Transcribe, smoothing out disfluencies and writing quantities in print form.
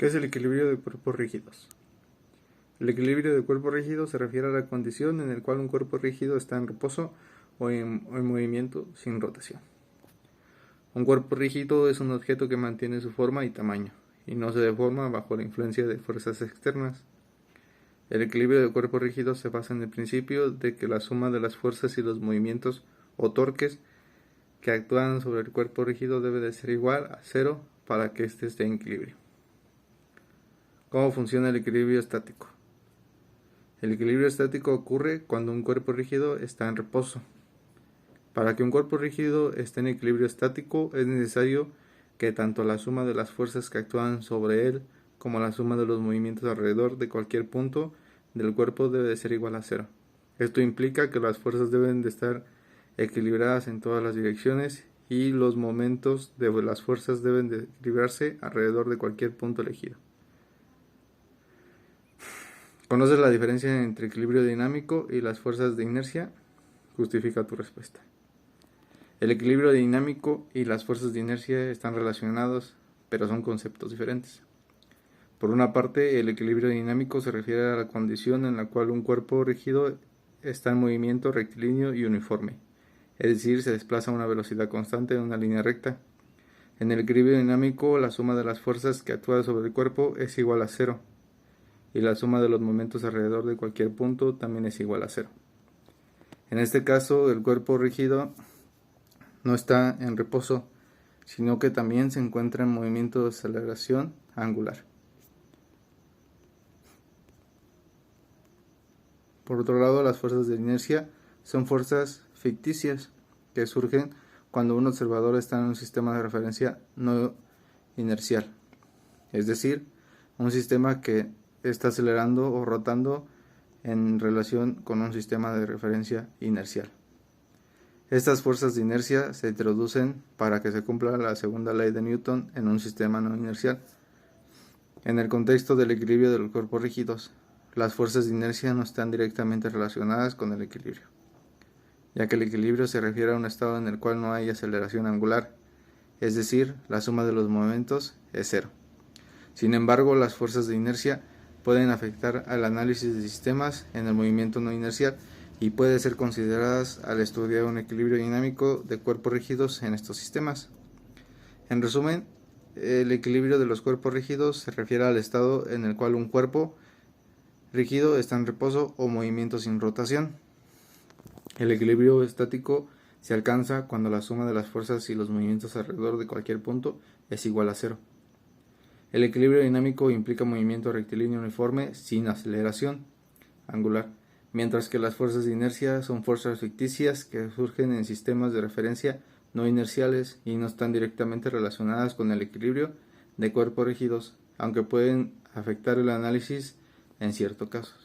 ¿Qué es el equilibrio de cuerpos rígidos? El equilibrio de cuerpos rígidos se refiere a la condición en la cual un cuerpo rígido está en reposo o en movimiento sin rotación. Un cuerpo rígido es un objeto que mantiene su forma y tamaño, y no se deforma bajo la influencia de fuerzas externas. El equilibrio de cuerpos rígidos se basa en el principio de que la suma de las fuerzas y los movimientos o torques que actúan sobre el cuerpo rígido debe de ser igual a cero para que éste esté en equilibrio. ¿Cómo funciona el equilibrio estático? El equilibrio estático ocurre cuando un cuerpo rígido está en reposo. Para que un cuerpo rígido esté en equilibrio estático es necesario que tanto la suma de las fuerzas que actúan sobre él como la suma de los movimientos alrededor de cualquier punto del cuerpo debe de ser igual a cero. Esto implica que las fuerzas deben de estar equilibradas en todas las direcciones y los momentos de las fuerzas deben de equilibrarse alrededor de cualquier punto elegido. ¿Conoces la diferencia entre equilibrio dinámico y las fuerzas de inercia? Justifica tu respuesta. El equilibrio dinámico y las fuerzas de inercia están relacionados, pero son conceptos diferentes. Por una parte, el equilibrio dinámico se refiere a la condición en la cual un cuerpo rígido está en movimiento rectilíneo y uniforme, es decir, se desplaza a una velocidad constante en una línea recta. En el equilibrio dinámico, la suma de las fuerzas que actúan sobre el cuerpo es igual a cero, y la suma de los momentos alrededor de cualquier punto también es igual a cero. En este caso, el cuerpo rígido no está en reposo, sino que también se encuentra en movimiento de aceleración angular. Por otro lado, las fuerzas de inercia son fuerzas ficticias que surgen cuando un observador está en un sistema de referencia no inercial, es decir, un sistema que está acelerando o rotando en relación con un sistema de referencia inercial. Estas fuerzas de inercia se introducen para que se cumpla la segunda ley de Newton en un sistema no inercial. En el contexto del equilibrio de los cuerpos rígidos, las fuerzas de inercia no están directamente relacionadas con el equilibrio, ya que el equilibrio se refiere a un estado en el cual no hay aceleración angular, es decir, la suma de los momentos es cero. Sin embargo, las fuerzas de inercia pueden afectar al análisis de sistemas en el movimiento no inercial y pueden ser consideradas al estudiar un equilibrio dinámico de cuerpos rígidos en estos sistemas. En resumen, el equilibrio de los cuerpos rígidos se refiere al estado en el cual un cuerpo rígido está en reposo o movimiento sin rotación. El equilibrio estático se alcanza cuando la suma de las fuerzas y los movimientos alrededor de cualquier punto es igual a cero. El equilibrio dinámico implica movimiento rectilíneo uniforme sin aceleración angular, mientras que las fuerzas de inercia son fuerzas ficticias que surgen en sistemas de referencia no inerciales y no están directamente relacionadas con el equilibrio de cuerpos rígidos, aunque pueden afectar el análisis en ciertos casos.